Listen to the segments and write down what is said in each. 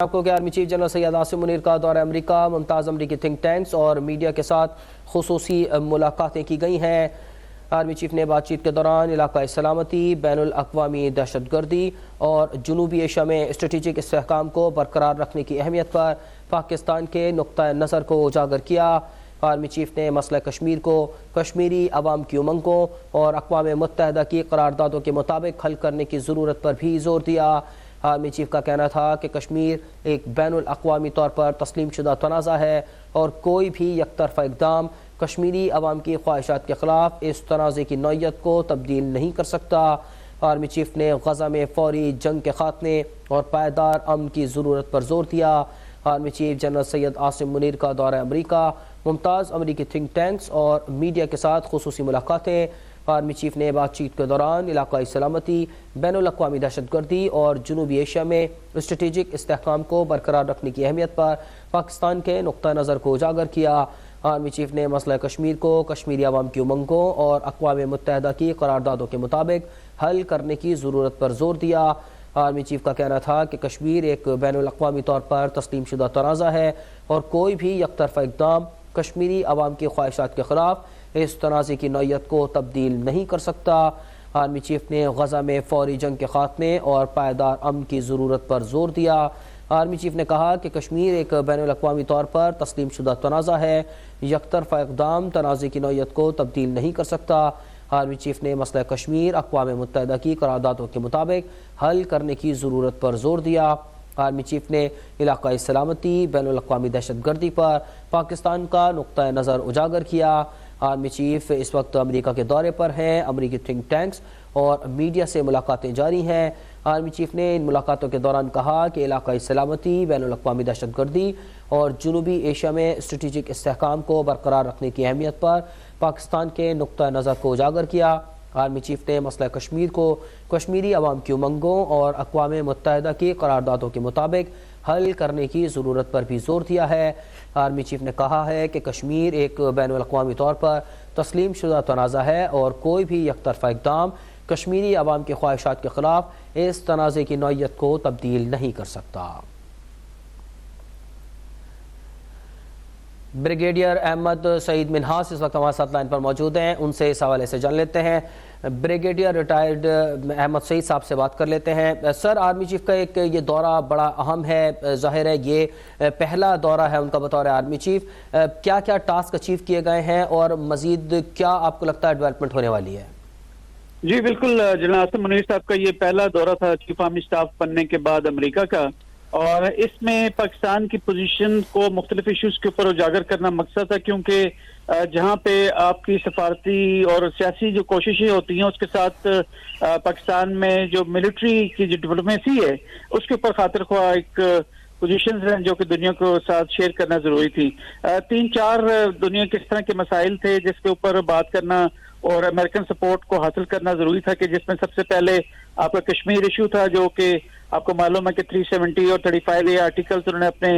آپ کو کہ army chief general Syed Asim Munir کا دورہ امریکہ، ممتاز امریکی تھنک ٹینکس اور میڈیا کے ساتھ خصوصی ملاقاتیں کی گئی ہیں۔ آرمی چیف نے بات چیت کے دوران علاقائی سلامتی، بین الاقوامی دہشت گردی اور جنوبی ایشیا میں اسٹریٹجک استحکام کو برقرار رکھنے کی اہمیت پر پاکستان کے نقطہ نظر کو اجاگر کیا۔ آرمی چیف نے مسئلہ کشمیر کو کشمیری عوام کی امنگوں اور اقوام متحدہ کی قراردادوں کے مطابق حل کرنے کی ضرورت پر بھی زور دیا۔ آرمی چیف کا کہنا تھا کہ کشمیر ایک بین الاقوامی طور پر تسلیم شدہ تنازع ہے اور کوئی بھی یک طرفہ اقدام کشمیری عوام کی خواہشات کے خلاف اس تنازع کی نوعیت کو تبدیل نہیں کر سکتا۔ آرمی چیف نے غزہ میں فوری جنگ کے خاتمے اور پائیدار امن کی ضرورت پر زور دیا۔ Army chief general Syed Asim Munir کا دورہ امریکہ، ممتاز امریکی تھنک ٹینکس اور میڈیا کے ساتھ خصوصی ملاقاتیں۔ آرمی چیف نے بات چیت کے دوران علاقائی سلامتی، بین الاقوامی دہشت گردی اور جنوبی ایشیا میں اسٹریٹجک استحکام کو برقرار رکھنے کی اہمیت پر پاکستان کے نقطہ نظر کو اجاگر کیا۔ آرمی چیف نے مسئلہ کشمیر کو کشمیری عوام کی امنگوں اور اقوام متحدہ کی قراردادوں کے مطابق حل کرنے کی ضرورت پر زور دیا۔ آرمی چیف کا کہنا تھا کہ کشمیر ایک بین الاقوامی طور پر تسلیم شدہ تنازع ہے اور کوئی بھی یک طرفہ اقدام کشمیری عوام کی خواہشات کے خلاف اس تنازع کی نوعیت کو تبدیل نہیں کر سکتا۔ آرمی چیف نے غزہ میں فوری جنگ کے خاتمے اور پائیدار امن کی ضرورت پر زور دیا۔ آرمی چیف نے کہا کہ کشمیر ایک بین الاقوامی طور پر تسلیم شدہ تنازع ہے، یک طرفہ اقدام تنازع کی نوعیت کو تبدیل نہیں کر سکتا۔ آرمی چیف نے مسئلہ کشمیر اقوام متحدہ کی قراردادوں کے مطابق حل کرنے کی ضرورت پر زور دیا۔ آرمی چیف نے علاقائی سلامتی، بین الاقوامی دہشت گردی پر پاکستان کا نقطہ نظر اجاگر کیا۔ آرمی چیف اس وقت امریکہ کے دورے پر ہیں۔ امریکی تھنک ٹینکس اور میڈیا سے ملاقاتیں جاری ہیں۔ آرمی چیف نے ان ملاقاتوں کے دوران کہا کہ علاقائی سلامتی، بین الاقوامی دہشت گردی اور جنوبی ایشیا میں اسٹریٹجک استحکام کو برقرار رکھنے کی اہمیت پر پاکستان کے نقطہ نظر کو اجاگر کیا۔ آرمی چیف نے مسئلہ کشمیر کو کشمیری عوام کی امنگوں اور اقوام متحدہ کی قراردادوں کے مطابق حل کرنے کی ضرورت پر بھی زور دیا ہے۔ آرمی چیف نے کہا ہے کہ کشمیر ایک بین الاقوامی طور پر تسلیم شدہ تنازع ہے اور کوئی بھی یک طرفہ اقدام کشمیری عوام کی خواہشات کے خلاف اس تنازع کی نوعیت کو تبدیل نہیں کر سکتا۔ بریگیڈیئر احمد سعید منہاس اس وقت ہمارے ساتھ لائن پر موجود ہیں، ان سے اس حوالے سے جان لیتے ہیں۔ بریگیڈیئر ریٹائرڈ احمد سعید صاحب سے بات کر لیتے ہیں۔ سر، آرمی چیف کا ایک یہ دورہ بڑا اہم ہے، ظاہر ہے یہ پہلا دورہ ہے ان کا بطور آرمی چیف۔ کیا کیا ٹاسک اچیو کیے گئے ہیں اور مزید کیا آپ کو لگتا ہے ڈیولپمنٹ ہونے والی ہے؟ جی بالکل، جنرل عاصم منیر صاحب کا یہ پہلا دورہ تھا چیف آرمی اسٹاف بننے کے بعد امریکہ کا، اور اس میں پاکستان کی پوزیشن کو مختلف ایشوز کے اوپر اجاگر کرنا مقصد تھا، کیونکہ جہاں پہ آپ کی سفارتی اور سیاسی جو کوششیں ہوتی ہیں اس کے ساتھ پاکستان میں جو ملٹری کی جو ڈپلومیسی ہے اس کے اوپر خاطر خواہ ایک پوزیشنز ہیں جو کہ دنیا کو ساتھ شیئر کرنا ضروری تھی۔ 3-4 دنیا کے اس طرح کے مسائل تھے جس کے اوپر بات کرنا اور امریکن سپورٹ کو حاصل کرنا ضروری تھا، کہ جس میں سب سے پہلے آپ کا کشمیر ایشو تھا، جو کہ آپ کو معلوم ہے کہ 370 اور 35A آرٹیکلز انہوں نے اپنے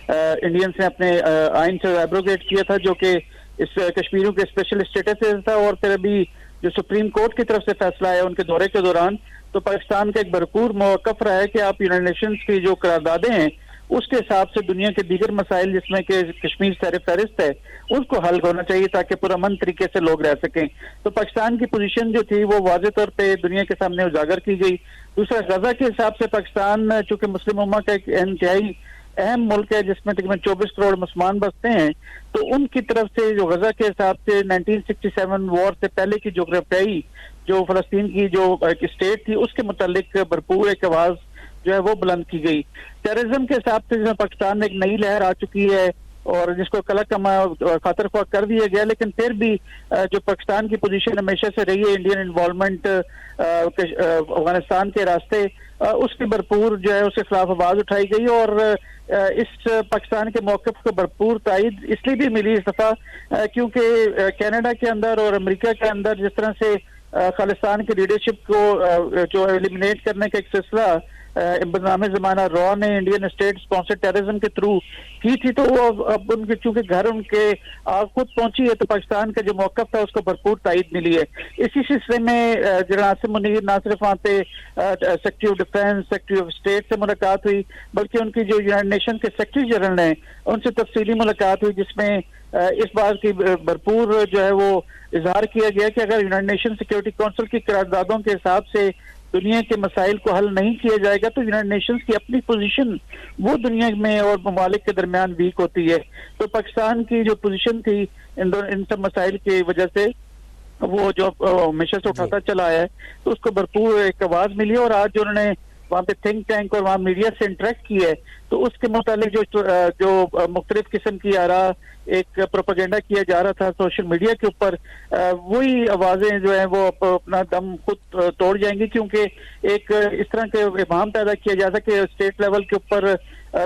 انڈینز نے اپنے آئین سے ایبروگیٹ کیا تھا، جو کہ اس کشمیریوں کے اسپیشل اسٹیٹس تھا۔ اور پھر ابھی جو سپریم کورٹ کی طرف سے فیصلہ ہے ان کے دورے کے دوران، تو پاکستان کا ایک بھرپور موقف رہا ہے کہ آپ یونائیٹڈ نیشنز کی جو قراردادیں ہیں اس کے حساب سے دنیا کے دیگر مسائل جس میں کہ کشمیر سر فہرست ہے اس کو حل ہونا چاہیے تاکہ پرامن طریقے سے لوگ رہ سکیں۔ تو پاکستان کی پوزیشن جو تھی وہ واضح طور پہ دنیا کے سامنے اجاگر کی گئی۔ دوسرا، غزہ کے حساب سے پاکستان چونکہ مسلم امہ کا ایک انتہائی اہم ملک ہے جس میں تقریباً 24 کروڑ مسلمان بستے ہیں، تو ان کی طرف سے جو غزہ کے حساب سے 1967 وار سے پہلے کی جغرافیائی جو فلسطین کی جو ایک اسٹیٹ تھی اس کے متعلق بھرپور ایک آواز جو ہے وہ بلند کی گئی۔ ٹیررزم کے حساب سے پاکستان میں ایک نئی لہر آ چکی ہے اور جس کو کلا کما خاطر خواہ کر دیا گیا، لیکن پھر بھی جو پاکستان کی پوزیشن ہمیشہ سے رہی ہے انڈین انوالومنٹ افغانستان کے راستے، اس کی بھرپور جو ہے اس کے خلاف آواز اٹھائی گئی، اور اس پاکستان کے موقف کو بھرپور تائید اس لیے بھی ملی اس دفعہ کیونکہ کینیڈا کے اندر اور امریکہ کے اندر جس طرح سے خالصان کی لیڈرشپ کو جو ایلیمنیٹ کرنے کا ایک سلسلہ बदनाम ज़माना रॉ ने इंडियन स्टेट स्पॉन्सर्ड टेररिज्म के थ्रू की थी, तो वो अब उनके चूंकि घर उनके आग खुद पहुंची है, तो पाकिस्तान का जो मौक़िफ़ था उसको भरपूर तायद मिली है। इसी सिलसिले में जनरल आसिम मुनीर ना सिर्फ वहाँ पे secretary of defence, secretary of state से मुलाकात हुई, बल्कि उनकी जो यूनाइटेड नेशन के सेक्रेटरी जनरल हैं उनसे तफसीली मुलाकात हुई, जिसमें इस बात की भरपूर जो है वो इजहार किया गया कि अगर यूनाइटेड नेशन सिक्योरिटी काउंसिल की करारदादों के हिसाब से दुनिया के मसाइल को हल नहीं किया जाएगा तो यूनाइटेड नेशंस की अपनी पोजीशन वो दुनिया में और ममालिक के दरमियान वीक होती है। तो पाकिस्तान की जो पोजीशन थी इन सब मसाइल की वजह से वो जो हमेशा से उठाता चला आया है, तो उसको भरपूर एक आवाज मिली। और आज जो उन्होंने वहाँ पे थिंक टैंक और वहाँ मीडिया से इंटरेक्ट किया है, तो उसके मुतालिक जो मुख्तलिफ किस्म की आरा एक प्रोपेगेंडा किया जा रहा था सोशल मीडिया के ऊपर, वही आवाजें जो है वो अपना दम खुद तोड़ जाएंगी, क्योंकि एक इस तरह के इबाम पैदा किया जा सके स्टेट लेवल के ऊपर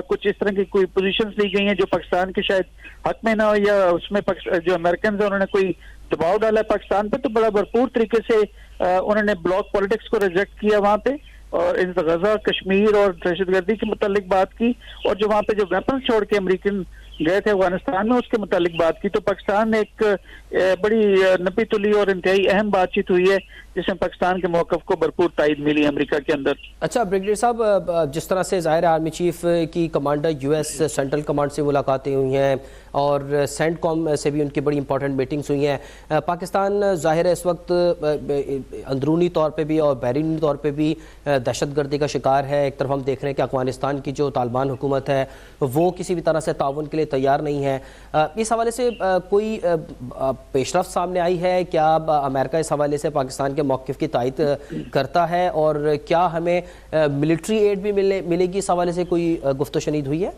कुछ इस तरह की कोई पोजीशंस ली गई हैं जो पाकिस्तान के शायद हक में ना हो, या उसमें जो अमेरिकन है उन्होंने कोई दबाव डाला है पाकिस्तान पे, तो बड़ा भरपूर तरीके से उन्होंने ब्लॉक पॉलिटिक्स को रिजेक्ट किया वहाँ पे, और इन गजा कश्मीर और दहशतगर्दी के मुतालिक बात की, और जो वहाँ पे जो वेपन छोड़ के अमेरिकन गए थे अफगानिस्तान में उसके मुतालिक बात की। तो पाकिस्तान में एक बड़ी नपी तुली और इंतहाई अहम बातचीत हुई है जिसमें पाकिस्तान के मौक़िफ़ को भरपूर तायद मिली अमेरिका के अंदर। अच्छा ब्रिगेडियर साहब, जिस तरह से ज़ाहिर आर्मी चीफ की कमांडर यूएस सेंट्रल कमांड से मुलाकातें हुई हैं और सेंटकॉम से भी उनकी बड़ी इंपॉर्टेंट मीटिंग्स हुई हैं, पाकिस्तान ज़ाहिर है इस वक्त अंदरूनी तौर पे भी और बैरूनी तौर पे भी दहशतगर्दी का शिकार है। एक तरफ हम देख रहे हैं कि अफगानिस्तान की जो तालिबान हुकूमत है वो किसी भी तरह से ताउन के लिए तैयार नहीं है। इस हवाले से कोई पेशरफ्त सामने आई है क्या? अमेरिका इस हवाले से पाकिस्तान के मौक़िफ़ की तायद करता है, और क्या हमें मिलिट्री एड भी मिलेगी? इस हवाले से कोई गुफ्तगू शनीद हुई है?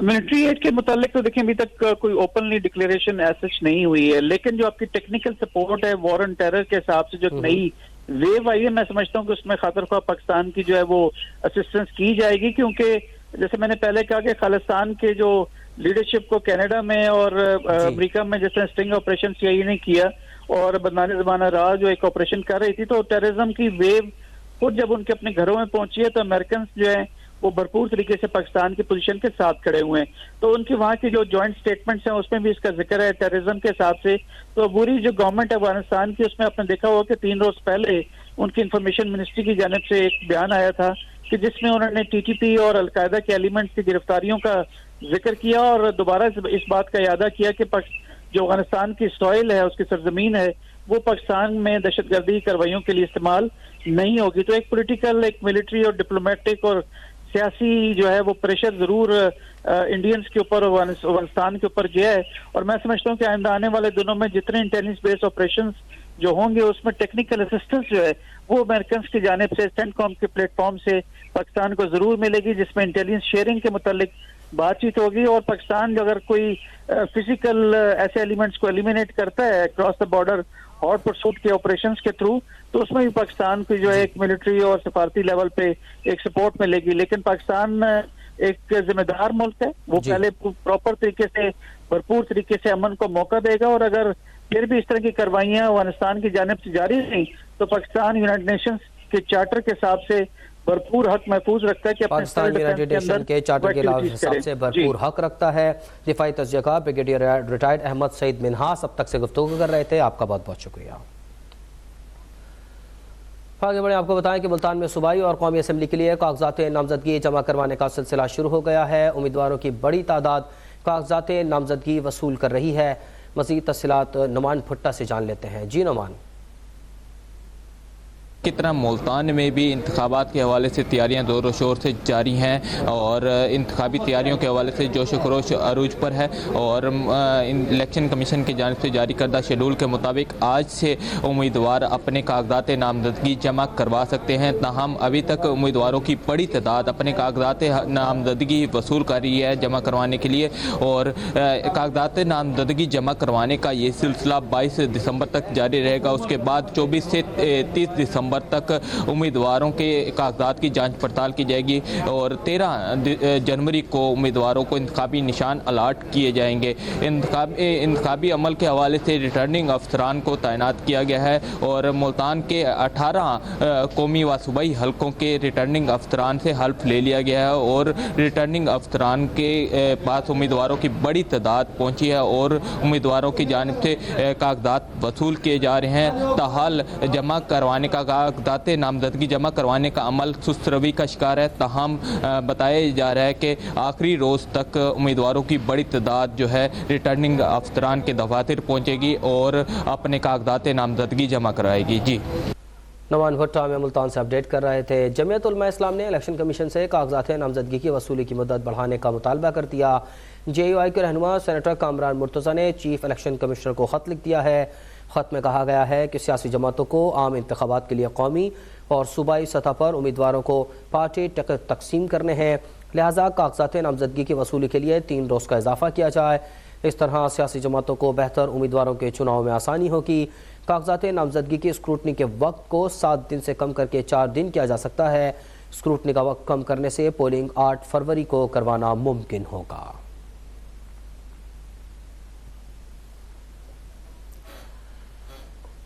मिलिट्री एड के मुतालिक तो देखिए अभी तक कोई ओपनली डिक्लेरेशन ऐसा नहीं हुई है, लेकिन जो आपकी टेक्निकल सपोर्ट है वॉर एंड टेरर के हिसाब से जो नई वेव आई है, मैं समझता हूँ कि उसमें खातिर पाकिस्तान की जो है वो असिस्टेंस की जाएगी, क्योंकि जैसे मैंने पहले कहा कि खालिस्तान के जो लीडरशिप को कनाडा में और अमेरिका में जैसे स्टिंग ऑपरेशन सीआईए ने किया और बदनाम ज़माना रहा जो एक ऑपरेशन कर रही थी, तो टेररिज्म की वेव खुद जब उनके अपने घरों में पहुंची है तो अमेरिकन जो है वो भरपूर तरीके से पाकिस्तान की पोजीशन के साथ खड़े हुए हैं। तो उनकी वहाँ की जो जॉइंट स्टेटमेंट्स हैं उसमें भी इसका जिक्र है टेररिज्म के हिसाब से। तो पूरी जो गवर्नमेंट है अफगानिस्तान की, उसमें आपने देखा होगा कि 3 रोज पहले उनकी इंफॉर्मेशन मिनिस्ट्री की जानिब से एक बयान आया था कि जिसमें उन्होंने टीटीपी और अलकायदा के एलिमेंट्स की गिरफ्तारियों का जिक्र किया और दोबारा इस बात का यादा किया कि जो अफगानिस्तान की सॉइल है, उसकी सरजमीन है, वो पाकिस्तान में दहशतगर्दी कार्रवाइयों के लिए इस्तेमाल नहीं होगी। तो एक पॉलिटिकल, एक मिलिट्री और डिप्लोमेटिक और सियासी जो है वो प्रेशर जरूर इंडियंस के ऊपर, अफगानिस्तान के ऊपर गया है। और मैं समझता हूँ कि आइंदा आने वाले दिनों में जितने इंटेलिजेंस बेस्ड ऑपरेशंस जो होंगे उसमें टेक्निकल असिस्टेंस जो है वो अमेरिकन की जानिब से सेंटकॉम के प्लेटफॉर्म से पाकिस्तान को जरूर मिलेगी, जिसमें इंटेलिजेंस शेयरिंग के मुतालिक बातचीत होगी। और पाकिस्तान जो अगर कोई फिजिकल ऐसे एलिमेंट्स को एलिमिनेट करता है cross the border hot pursuit के ऑपरेशंस के थ्रू, तो उसमें भी पाकिस्तान की जो है एक मिलिट्री और सफारती लेवल पे एक सपोर्ट मिलेगी। लेकिन पाकिस्तान एक जिम्मेदार मुल्क है, वो पहले प्रॉपर तरीके से, भरपूर तरीके से अमन को मौका देगा, और अगर फिर भी इस तरह की कार्रवाइयां अफगानिस्तान की जानिब से जारी रही तो पाकिस्तान यूनाइटेड नेशंस के चार्टर के हिसाब से भरपूर हक महफूज रखता है कि पाकिस्तान यूनाइटेड नेशन के चार्टर के हिसाब से भरपूर हक रखता है। दिफाई तज्ज़िया ब्रिगेडियर रिटायर्ड अहमद सईद मिन्हास अब तक से गुफ्तगू कर रहे थे, आपका बहुत बहुत शुक्रिया। आगे बढ़े, आपको बताएं कि मुल्तान में सूबाई और कौमी असम्बली के लिए कागजात नामजदगी जमा करवाने का सिलसिला शुरू हो गया है। उम्मीदवारों की बड़ी तादाद कागजात नामजदगी वसूल कर रही है। मज़ीद तफसीलात नुमान भुट्टा से जान लेते हैं। जी नुमान। की तरह मुल्तान में भी इंतखाबात के हवाले से तैयारियां ज़ोर शोर से जारी हैं और इंतखाबी तैयारियों के हवाले से जोश खरोश अरूज पर है। और इलेक्शन कमीशन की जानिब से जारी करदा शेड्यूल के मुताबिक आज से उम्मीदवार अपने कागजात नामजदगी जमा करवा सकते हैं। ताहम अभी तक उम्मीदवारों की बड़ी तादाद अपने कागजात नामजदगी वसूल कर रही है जमा करवाने के लिए, और कागजात नामजदगी जमा करवाने का ये सिलसिला 22 दिसंबर तक जारी रहेगा। उसके बाद 24 से 30 दिसंबर नवंबर तक उम्मीदवारों के कागजात की जांच पड़ताल की जाएगी और 13 जनवरी को उम्मीदवारों को इंतखाबी निशान अलाट किए जाएंगे। इंतखाबी अमल के हवाले से रिटर्निंग अफसरान को तैनात किया गया है और मुल्तान के 18 कौमी व सूबाई हलकों के रिटर्निंग अफसरान से हल्फ ले लिया गया है और रिटर्निंग अफसरान के पास उम्मीदवारों की बड़ी तादाद पहुंची है और उम्मीदवारों की जानिब से कागजात वसूल किए जा रहे हैं। ताहाल जमा करवाने का कागजात नामजदगी जमा करवाने का अमल सुस्त रवि का शिकार है। ताहम बताया जा रहा है कि आखिरी रोज़ तक उम्मीदवारों की बड़ी तादाद जो है रिटर्निंग अफसरान के दफातर पहुंचेगी और अपने कागजात नामजदगी जमा कराएगी। जी, नवान भुट्टा में मुल्तान से अपडेट कर रहे थे। जमीयत उलमा इस्लाम ने इलेक्शन कमीशन से कागजात नामजदगी की वसूली की मुद्दत बढ़ाने का मुतालबा कर दिया। JUI के रहनुमा सेनेटर कामरान मुर्तज़ा ने चीफ इलेक्शन कमिश्नर को ख़त लिख दिया है। ख़त में कहा गया है कि सियासी जमातों को आम इंतखाबात के लिए कौमी और सूबाई सतह पर उम्मीदवारों को पार्टी टिकट तकसीम करने हैं, लिहाजा कागजात नामजदगी की वसूली के लिए 3 रोज़ का इजाफा किया जाए। इस तरह सियासी जमातों को बेहतर उम्मीदवारों के चुनाव में आसानी होगी। कागजात नामजदगी की स्क्रूटनी के वक्त को 7 दिन से कम करके 4 दिन किया जा सकता है। स्क्रूटनी का वक्त कम करने से पोलिंग 8 फरवरी को करवाना मुमकिन होगा।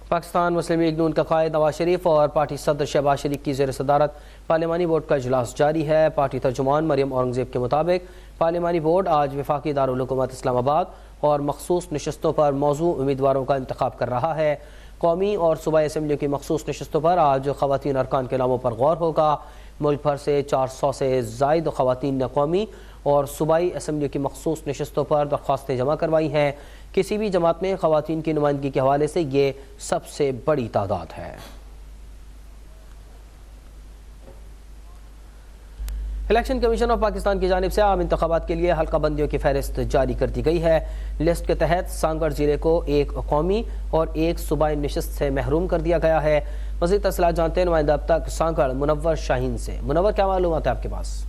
पाकिस्तान मुस्लिम लीग नून का कायद नवाज शरीफ और पार्टी सदर शहबाज शरीफ की ज़ेर सदारत पार्लिमानी बोर्ड का इजलास जारी है। पार्टी तर्जुमान मरियम औरंगजेब के मुताबिक पार्लिमानी बोर्ड आज वफाकी दारुल हुकूमत इस्लामाबाद और मखसूस नशस्तों पर मौजू उम्मीदवारों का इंतखाब कर रहा है। कौमी और सूबाई असम्बलियों की मखसूस नशस्तों पर आज ख़वातीन अरकान के नामों पर गौर होगा। मुल्क भर से 400 से ज़ायद ख़वातीन ने कौमी और सूबाई असम्बलियों की मखसूस नशस्तों पर दरख्वास्तें जमा करवाई हैं। किसी भी जमात में ख़वातीन की नुमाइंदगी के हवाले से ये सबसे बड़ी तादाद है। इलेक्शन कमीशन ऑफ पाकिस्तान की जानिब से आम इंतखाबात के लिए हल्का बंदियों की फहरिस्त जारी कर दी गई है। लिस्ट के तहत सांगड़ ज़िले को 1 कौमी और 1 सूबाई नशिस्त से महरूम कर दिया गया है। मज़ीद तफसीलात जानते हैं नुमाइंदा अब तक सांगड़ मुनव्वर शाहीन से। मुनव्वर, क्या मालूमात है आपके पास?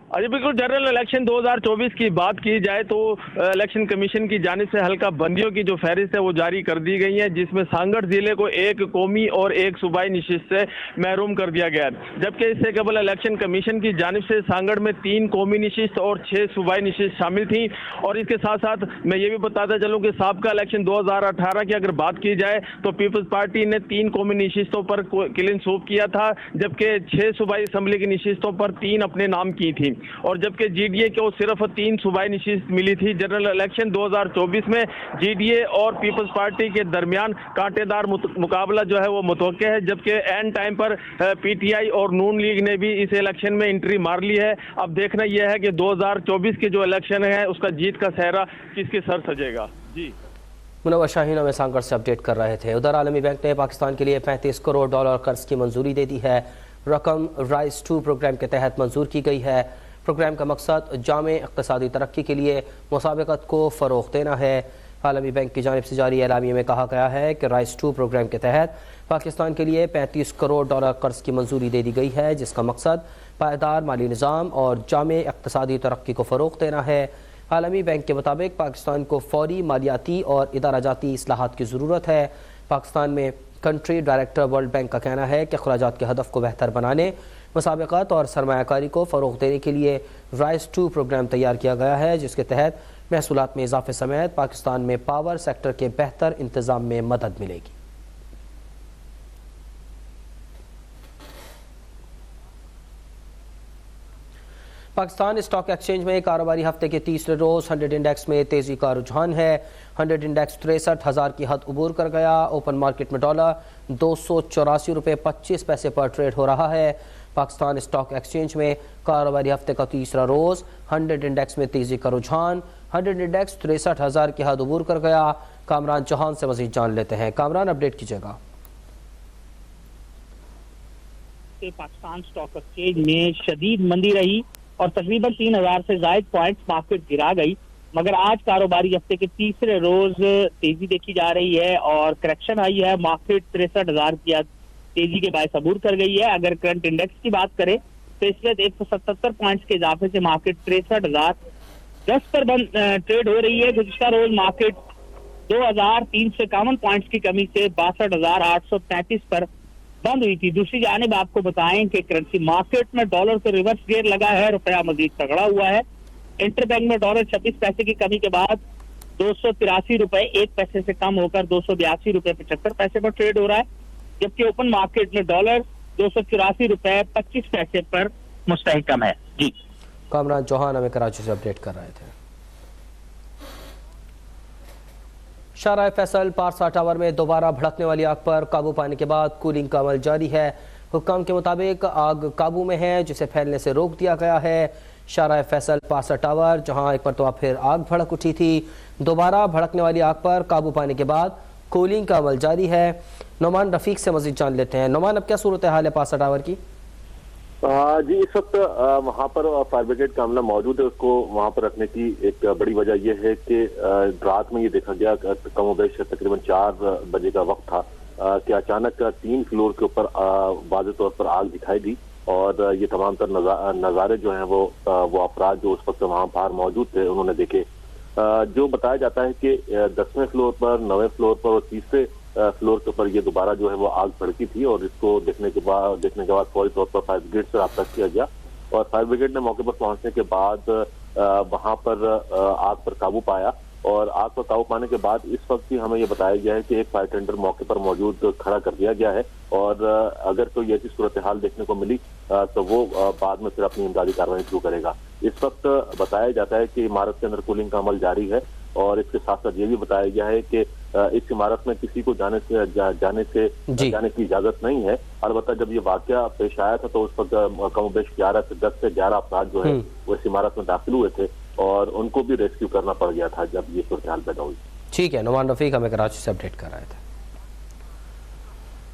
अजी बिल्कुल, जनरल इलेक्शन 2024 की बात की जाए तो इलेक्शन कमीशन की जानिब से हल्का बंदियों की जो फहरिस्त है वो जारी कर दी गई है, जिसमें सांगड़ जिले को 1 कौमी और 1 सूबाई नशिस्त से महरूम कर दिया गया है। जबकि इससे कबल इलेक्शन कमीशन की जानिब से सांगड़ में 3 कौमी नशिस्त और 6 सूबाई नशिस्त शामिल थी। और इसके साथ साथ मैं ये भी बताता चलूँ कि साबका इलेक्शन 2018 की अगर बात की जाए तो पीपल्स पार्टी ने 3 कौमी नशिस्तों पर क्लीन स्वीप किया था, जबकि 6 सूबाई असम्बली की नशिस्तों पर 3 अपने नाम की थी। और जबकि GDA को सिर्फ 3 सूबाई नशिस्त मिली थी। जनरल इलेक्शन 2024 में GDA और पीपल्स पार्टी के दरमियान कांटेदार मुकाबला जो है वो मुतवक्के है, जबकि एंड टाइम पर PTI और नून लीग ने भी इस इलेक्शन में एंट्री मार ली है। अब देखना यह है कि 2024 के जो इलेक्शन है उसका जीत का सेहरा किसके सर सजेगा। जी, मुनव्वर शाहीन हमें सांगड़ से अपडेट कर रहे थे। उधर आलमी बैंक ने पाकिस्तान के लिए $35 करोड़ कर्ज की मंजूरी दे दी है। रकम राइज 2 प्रोग्राम के तहत मंजूर की गई है। प्रोग्राम का मकसद जामे इक़्तिसादी तरक्की के लिए मुसाबकत को फ़रोग़ देना है। आलमी बैंक की जानिब से जारी एलामिया में कहा गया है कि राइज 2 प्रोग्राम के तहत पाकिस्तान के लिए $35 करोड़ कर्ज की मंजूरी दे दी गई है, जिसका मकसद पायदार माली निज़ाम और जामे इक़्तिसादी तरक्की को फ़रोग़ देना है। आलमी बैंक के मुताबिक पाकिस्तान को फौरी मालियाती और इदाराजाती इस्लाहात की ज़रूरत है। पाकिस्तान में कंट्री डायरेक्टर वर्ल्ड बैंक का कहना है कि अखराजात के हदफ को बेहतर बनाने, मुसाबकत और सरमायाकारी को फ़रोग़ देने के लिए राइज 2 प्रोग्राम तैयार किया गया है, जिसके तहत महसूलात में इजाफे समेत पाकिस्तान में पावर सेक्टर के बेहतर इंतज़ाम में मदद मिलेगी। पाकिस्तान स्टॉक एक्सचेंज में कारोबारी हफ्ते के तीसरे रोज़ 100 इंडेक्स में तेज़ी का रुझान है। 100 इंडेक्स 63,000 की हद अबूर कर गया। ओपन मार्केट में डॉलर 284 रुपये 25 पैसे पर ट्रेड हो रहा है। पाकिस्तान स्टॉक एक्सचेंज में कारोबारी हफ्ते का तीसरा रोज़ 100 इंडेक्स में तेज़ी का रुझान। 100 इंडेक्स 63,000 की हद अबूर कर गया। कामरान चौहान से मज़ीद जान लेते हैं। कामरान, अपडेट कीजिएगा। पाकिस्तान स्टॉक एक्सचेंज में शदीद मंदी रही और तकरीबन 3,000 से ज्यादा पॉइंट्स मार्केट गिरा गई, मगर आज कारोबारी हफ्ते के तीसरे रोज तेजी देखी जा रही है और करेक्शन आई है। मार्केट 63,000 की तेजी के बायस अबूर कर गई है। अगर करंट इंडेक्स की बात करें तो इसमें 177 पॉइंट्स के इजाफे से मार्केट 63,010 पर ट्रेड हो रही है। गुज़िश्ता रोज मार्केट 2,351 पॉइंट्स की कमी से 62,833 पर बंद हुई थी। दूसरी जानिब आपको बताएं कि करेंसी मार्केट में डॉलर को रिवर्स गियर लगा है, रुपया मजीद तगड़ा हुआ है। इंटरबैंक में डॉलर 26 पैसे की कमी के बाद 283 रुपए 1 पैसे से कम होकर 282 रुपए 75 पैसे पर ट्रेड हो रहा है, जबकि ओपन मार्केट में डॉलर 284 रुपए 25 पैसे पर मुस्तहकम है। जी कामरान चौहान हमें कराची से अपडेट कर रहे थे। शाहराह फैसल पारसा टावर में दोबारा भड़कने वाली आग पर काबू पाने के बाद कूलिंग का अमल जारी है। हुक्काम के मुताबिक आग काबू में है, जिसे फैलने से रोक दिया गया है। शाहराह फैसल पारसा टावर जहां एक मरतबा फिर आग भड़क उठी थी, दोबारा भड़कने वाली आग पर काबू पाने के बाद कूलिंग का अमल जारी है। नोमान रफीक से मजीद जान लेते हैं। नोमान, अब क्या सूरत हाल है पारसा टावर की? जी, इस वक्त वहाँ पर फायर ब्रिगेड का अमला मौजूद है। उसको वहाँ पर रखने की एक बड़ी वजह यह है कि रात में ये देखा गया कमोबेश तकरीबन 4 बजे का वक्त था कि अचानक 3 फ्लोर के ऊपर वाज़ेह तौर पर आग दिखाई दी और ये तमाम तर नज़ारे जो हैं वो अफराद जो उस वक्त वहाँ बाहर मौजूद थे उन्होंने देखे। जो बताया जाता है कि 10वें फ्लोर पर, 9वें फ्लोर पर और 30वें फ्लोर के ऊपर ये दोबारा जो है वो आग भड़की थी और इसको देखने के बाद फौरी तौर पर फायर ब्रिगेड से रब्ता किया गया और फायर ब्रिगेड ने मौके पर पहुंचने के बाद वहां पर आग पर काबू पाया और आग पर काबू पाने के बाद इस वक्त ही हमें ये बताया गया है कि एक फायर टेंडर मौके पर मौजूद खड़ा कर दिया गया है और अगर कोई ऐसी सूरत हाल देखने को मिली तो वो बाद में फिर अपनी इमदादी कार्रवाई शुरू करेगा। इस वक्त बताया जाता है कि इमारत के अंदर कूलिंग का अमल जारी है और इसके साथ साथ ये भी बताया गया है कि इस इमारत में किसी को जाने की इजाजत नहीं है। अलबत्ता जब ये वाकया पेश आया था तो उस वक्त कमोबेश 10 से 11 अफराद जो है वो इस इमारत में दाखिल हुए थे और उनको भी रेस्क्यू करना पड़ गया था जब ये सूरत हाल पैदा हुई। ठीक है, नोमान रफीक हमें कराची से अपडेट कर रहे थे।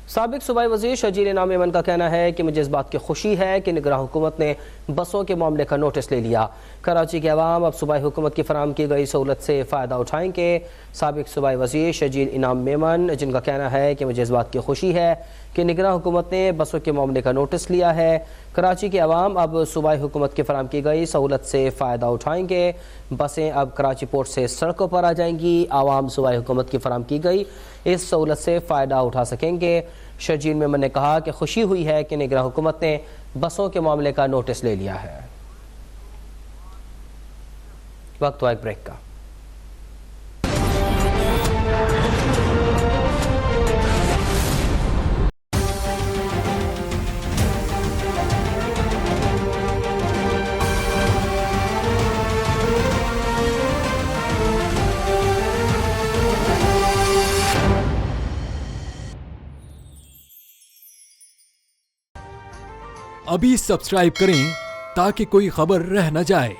साबिक सूबाई वज़ीर शजील इनाम मेमन का कहना है कि मुझे इस बात की खुशी है कि निगरान हुकूमत ने बसों के मामले का नोटिस ले लिया। कराची के अवाम अब सूबाई हुकूमत की फराहम की गई सहूलत से फ़ायदा उठाएंगे। साबिक सूबाई वज़ीर शजील इनाम मेमन, जिनका कहना है कि मुझे इस बात की खुशी है कि निगरान हुकूमत ने बसों के मामले का नोटिस लिया है। कराची के अवाम अब सूबाई हुकूमत की फराहम की गई सहूलत से फ़ायदा उठाएंगे। बसें अब कराची पोर्ट से सड़कों पर आ जाएंगी। आवाम सूबाई हुकूमत की फराहम की गई इस सहूलत से फ़ायदा उठा सकेंगे। शजील मेमन ने कहा कि खुशी हुई है कि निगरान हुकूमत ने बसों के मामले का नोटिस ले लिया है। वक्त हुआ एक ब्रेक का। अभी सब्सक्राइब करें ताकि कोई खबर रह न जाए।